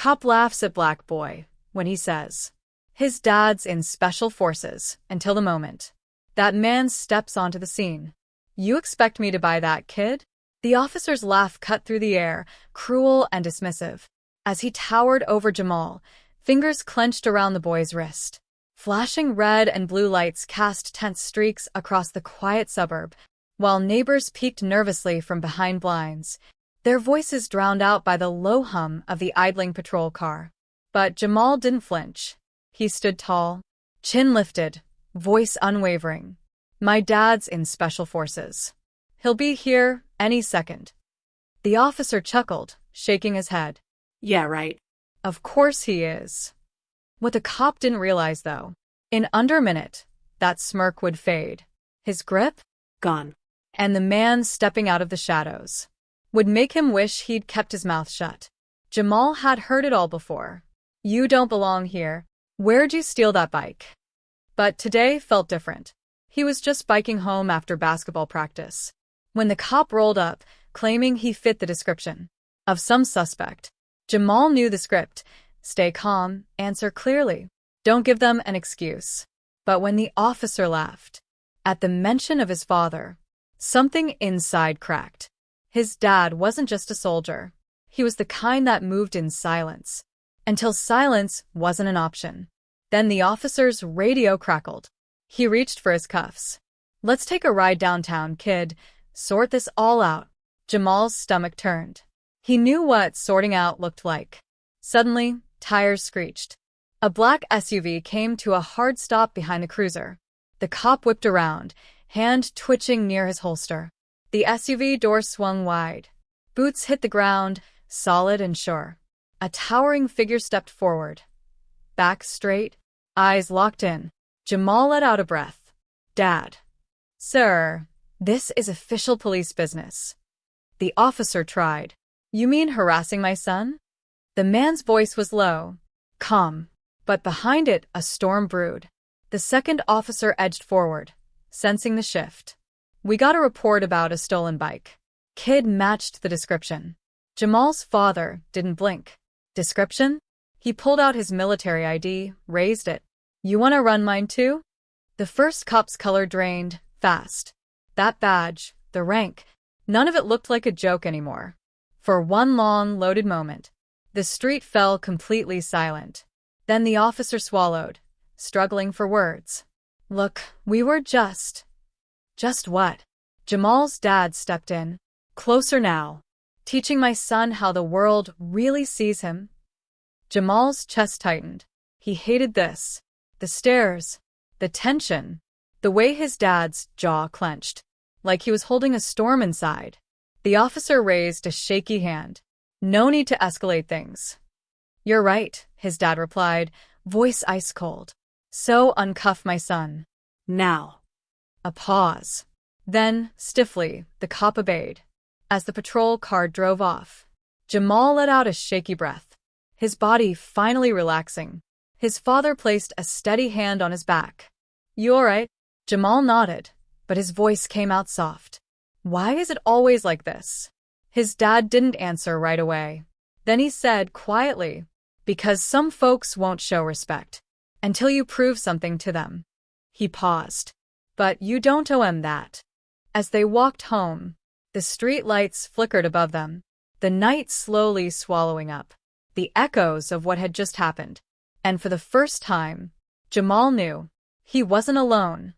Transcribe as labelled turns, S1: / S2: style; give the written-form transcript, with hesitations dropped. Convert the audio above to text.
S1: Cop laughs at Black Boy when he says, his dad's in special forces until the moment that man steps onto the scene. You expect me to buy that, kid? The officer's laugh cut through the air, cruel and dismissive. As he towered over Jamal, fingers clenched around the boy's wrist. Flashing red and blue lights cast tense streaks across the quiet suburb, while neighbors peeked nervously from behind blinds, their voices drowned out by the low hum of the idling patrol car. But Jamal didn't flinch. He stood tall, chin lifted, voice unwavering. My dad's in special forces. He'll be here any second. The officer chuckled, shaking his head.
S2: Yeah, right.
S1: Of course he is. What the cop didn't realize, though, in under a minute, that smirk would fade. His grip?
S2: Gone.
S1: And the man stepping out of the shadows would make him wish he'd kept his mouth shut. Jamal had heard it all before. You don't belong here. Where'd you steal that bike? But today felt different. He was just biking home after basketball practice when the cop rolled up, claiming he fit the description of some suspect. Jamal knew the script. Stay calm, answer clearly. Don't give them an excuse. But when the officer laughed at the mention of his father, something inside cracked. His dad wasn't just a soldier. He was the kind that moved in silence, until silence wasn't an option. Then the officer's radio crackled. He reached for his cuffs. Let's take a ride downtown, kid. Sort this all out. Jamal's stomach turned. He knew what sorting out looked like. Suddenly, tires screeched. A black SUV came to a hard stop behind the cruiser. The cop whipped around, hand twitching near his holster. The SUV door swung wide. Boots hit the ground, solid and sure. A towering figure stepped forward. Back straight, eyes locked in. Jamal let out a breath. Dad. Sir, this is official police business. The officer tried. You mean harassing my son? The man's voice was low, calm, but behind it a storm brewed. The second officer edged forward, sensing the shift. We got a report about a stolen bike. Kid matched the description. Jamal's father didn't blink. Description? He pulled out his military ID, raised it. You want to run mine too? The first cop's color drained, fast. That badge, the rank, none of it looked like a joke anymore. For one long, loaded moment, the street fell completely silent. Then the officer swallowed, struggling for words. Look, we were just what? Jamal's dad stepped in. Closer now. Teaching my son how the world really sees him. Jamal's chest tightened. He hated this. The stares, the tension, the way his dad's jaw clenched, like he was holding a storm inside. The officer raised a shaky hand. No need to escalate things. You're right, his dad replied, voice ice cold. So uncuff my son. Now. A pause. Then, stiffly, the cop obeyed. As the patrol car drove off, Jamal let out a shaky breath, his body finally relaxing. His father placed a steady hand on his back. You all right? Jamal nodded, but his voice came out soft. Why is it always like this? His dad didn't answer right away. Then he said quietly, because some folks won't show respect until you prove something to them. He paused. But you don't owe him that. As they walked home, the street lights flickered above them, the night slowly swallowing up the echoes of what had just happened. And for the first time, Jamal knew he wasn't alone.